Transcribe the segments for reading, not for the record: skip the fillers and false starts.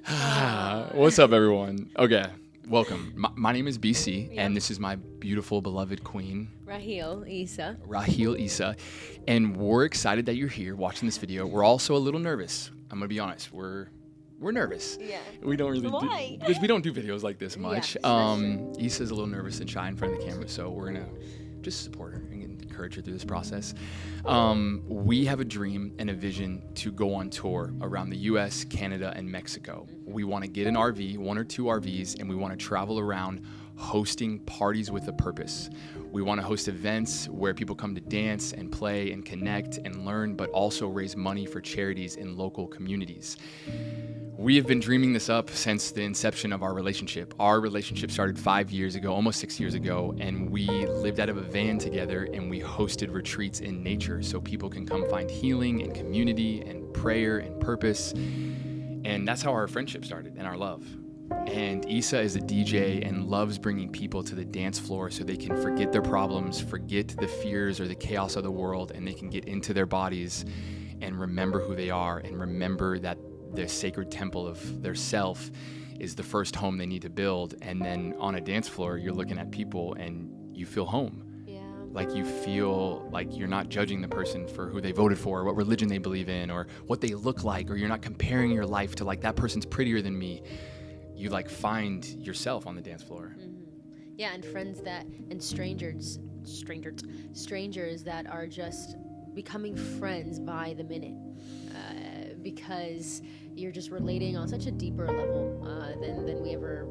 What's up, everyone? Okay, welcome. My name is BC, and this is my beautiful, beloved queen, Raheel Isa, and we're excited that you're here watching this video. We're also a little nervous. I'm gonna be honest. We're nervous. Yeah. We don't really Why? because we don't do videos like this much. Yeah, Isa's a little nervous and shy in front of the camera, so we're gonna just support her and encourage her through this process. We have a dream and a vision to go on tour around the US, Canada, and Mexico. We want to get an RV, one or two RVs, and we want to travel around hosting parties with a purpose. We want to host events where people come to dance and play and connect and learn, but also raise money for charities in local communities. We have been dreaming this up since the inception of our relationship. Our relationship started 5 years ago, almost 6 years ago, and we lived out of a van together and we hosted retreats in nature so people can come find healing and community and prayer and purpose. And that's how our friendship started and our love. And Isa is a DJ and loves bringing people to the dance floor so they can forget their problems, forget the fears or the chaos of the world, and they can get into their bodies and remember who they are and remember that the sacred temple of their self is the first home they need to build. And then on a dance floor, you're looking at people and you feel home. Yeah. Like you feel like you're not judging the person for who they voted for, or what religion they believe in, or what they look like, or you're not comparing your life to like that person's prettier than me. You like find yourself on the dance floor. Mm-hmm. Yeah, and friends and strangers that are just becoming friends by the minute. Because you're just relating on such a deeper level than we ever.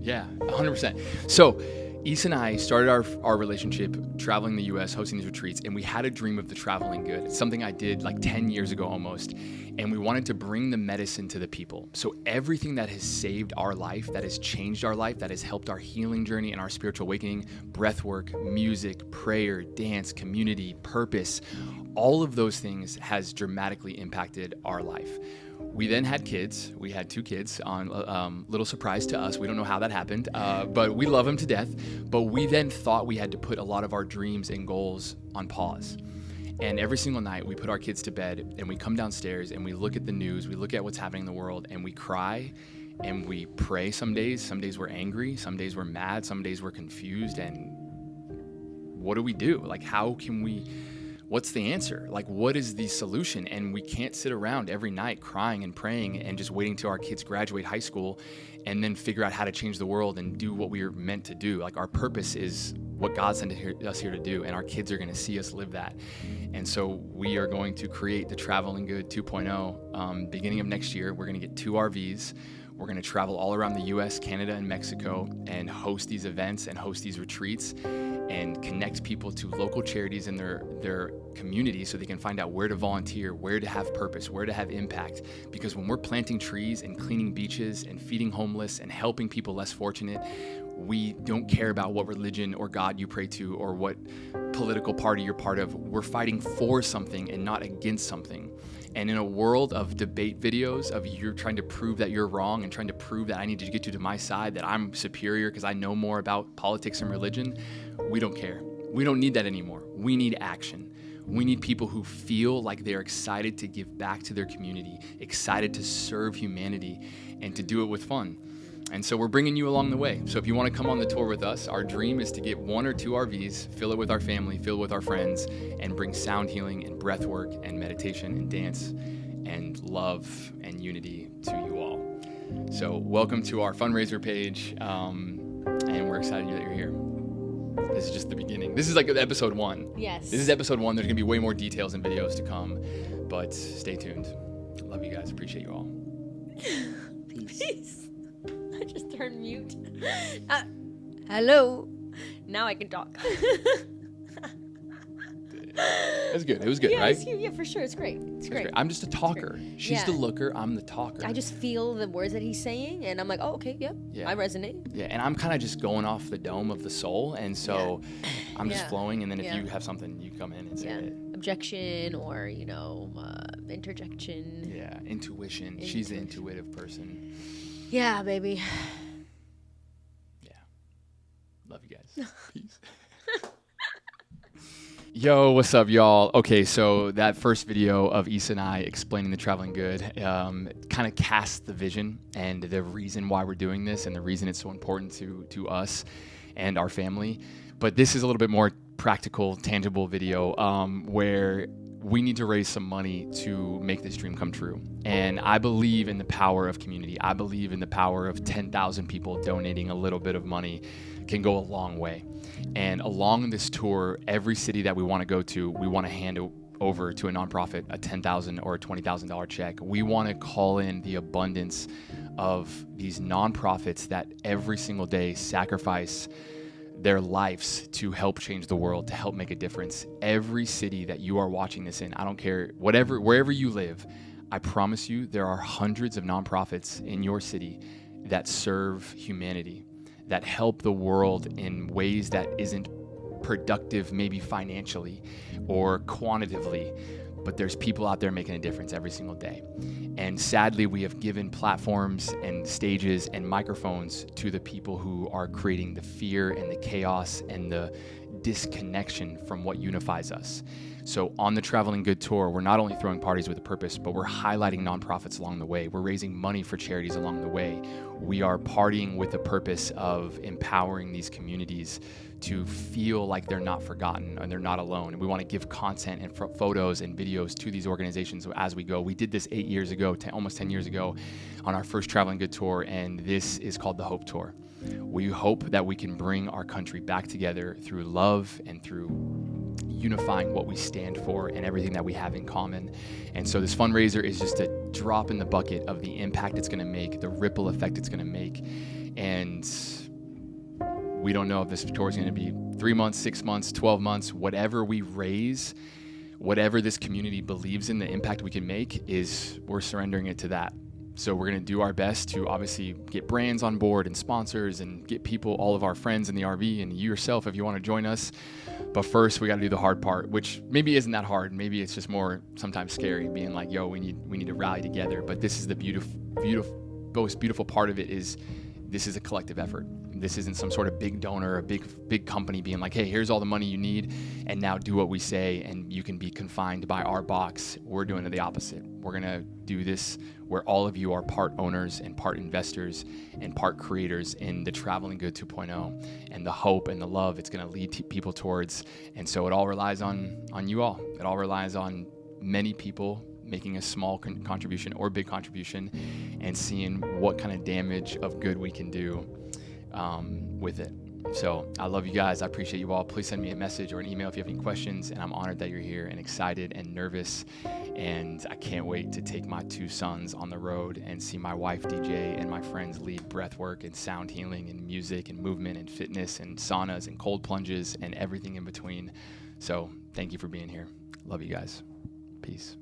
Yeah, 100%. So Isa and I started our relationship traveling the US, hosting these retreats, and we had a dream of the traveling good. It's something I did like 10 years ago almost, and we wanted to bring the medicine to the people. So everything that has saved our life, that has changed our life, that has helped our healing journey and our spiritual awakening, breath work, music, prayer, dance, community, purpose, all of those things has dramatically impacted our life. We then had kids. We had 2 kids, on little surprise to us. We don't know how that happened, but we love them to death. But we then thought we had to put a lot of our dreams and goals on pause. And every single night we put our kids to bed and we come downstairs and we look at the news, we look at what's happening in the world, and we cry and we pray some days. Some days we're angry, some days we're mad, some days we're confused. And what do we do? Like, what's the answer? Like, what is the solution? And we can't sit around every night crying and praying and just waiting till our kids graduate high school and then figure out how to change the world and do what we are meant to do. Like, our purpose is what God sent us here to do, and our kids are going to see us live that. And so we are going to create the Traveling Good 2.0 beginning of next year. We're going to get 2 RVs. We're going to travel all around the US, Canada, and Mexico and host these events and host these retreats and connect people to local charities in their community so they can find out where to volunteer, where to have purpose, where to have impact. Because when we're planting trees and cleaning beaches and feeding homeless and helping people less fortunate, we don't care about what religion or God you pray to or what political party you're part of. We're fighting for something and not against something. And in a world of debate videos of you're trying to prove that you're wrong and trying to prove that I need to get you to my side, that I'm superior because I know more about politics and religion, we don't care. We don't need that anymore. We need action. We need people who feel like they're excited to give back to their community, excited to serve humanity, and to do it with fun. And so we're bringing you along the way. So if you want to come on the tour with us, our dream is to get 1 or 2 RVs, fill it with our family, fill it with our friends, and bring sound healing and breath work and meditation and dance and love and unity to you all. So welcome to our fundraiser page, and we're excited that you're here. This is just the beginning. This is like episode 1. Yes. This is episode 1. There's going to be way more details and videos to come, but stay tuned. Love you guys. Appreciate you all. Peace. I just turned mute. Hello. Now I can talk. That's good. It was good, yeah, right? Yeah, for sure. It's great. It's great. I'm just a talker. She's Yeah. the looker. I'm the talker. I just feel the words that he's saying, and I'm like, oh, okay, yeah. I resonate. Yeah, and I'm kind of just going off the dome of the soul, and so I'm just Yeah. flowing, and then if Yeah. you have something, you come in and say it. Objection or, interjection. Yeah, intuition. She's an intuitive person. Yeah, baby. Yeah. Love you guys. Peace. Yo, what's up, y'all? Okay, so that first video of Issa and I explaining the Traveling Good kind of casts the vision and the reason why we're doing this and the reason it's so important to us and our family. But this is a little bit more practical, tangible video where we need to raise some money to make this dream come true. And I believe in the power of community. I believe in the power of 10,000 people donating a little bit of money can go a long way. And along this tour, every city that we want to go to, we want to hand over to a nonprofit a $10,000 or a $20,000 check. We want to call in the abundance of these nonprofits that every single day sacrifice their lives to help change the world, to help make a difference. Every city that you are watching this in, I don't care, wherever you live, I promise you there are hundreds of nonprofits in your city that serve humanity, that help the world in ways that isn't productive, maybe financially or quantitatively, but there's people out there making a difference every single day. And sadly, we have given platforms and stages and microphones to the people who are creating the fear and the chaos and the disconnection from what unifies us. So on the Traveling Good Tour, we're not only throwing parties with a purpose, but we're highlighting nonprofits along the way. We're raising money for charities along the way. We are partying with the purpose of empowering these communities to feel like they're not forgotten and they're not alone. And we want to give content and photos and videos to these organizations as we go. We did this 8 years ago, almost 10 years ago, on our first Traveling Good Tour, and this is called the Hope Tour. We hope that we can bring our country back together through love and through unifying what we stand for and everything that we have in common. And so this fundraiser is just a drop in the bucket of the impact it's going to make, the ripple effect it's going to make. And we don't know if this tour is going to be 3 months, 6 months, 12 months, whatever we raise, whatever this community believes in, the impact we can make is we're surrendering it to that. So we're going to do our best to obviously get brands on board and sponsors and get people, all of our friends in the RV and you yourself if you want to join us. But first we got to do the hard part, which maybe isn't that hard. Maybe it's just more sometimes scary, being like, yo, we need to rally together. But this is the most beautiful part of it is this is a collective effort. This isn't some sort of big donor, a big company being like, hey, here's all the money you need, and now do what we say, and you can be confined by our box. We're doing the opposite. We're gonna do this where all of you are part owners and part investors and part creators in the Traveling Good 2.0 and the hope and the love it's gonna lead people towards. And so it all relies on you all. It all relies on many people making a small contribution or big contribution and seeing what kind of damage of good we can do with it. So I love you guys. I appreciate you all. Please send me a message or an email if you have any questions. And I'm honored that you're here and excited and nervous. And I can't wait to take my 2 sons on the road and see my wife DJ and my friends lead breath work and sound healing and music and movement and fitness and saunas and cold plunges and everything in between. So thank you for being here. Love you guys. Peace.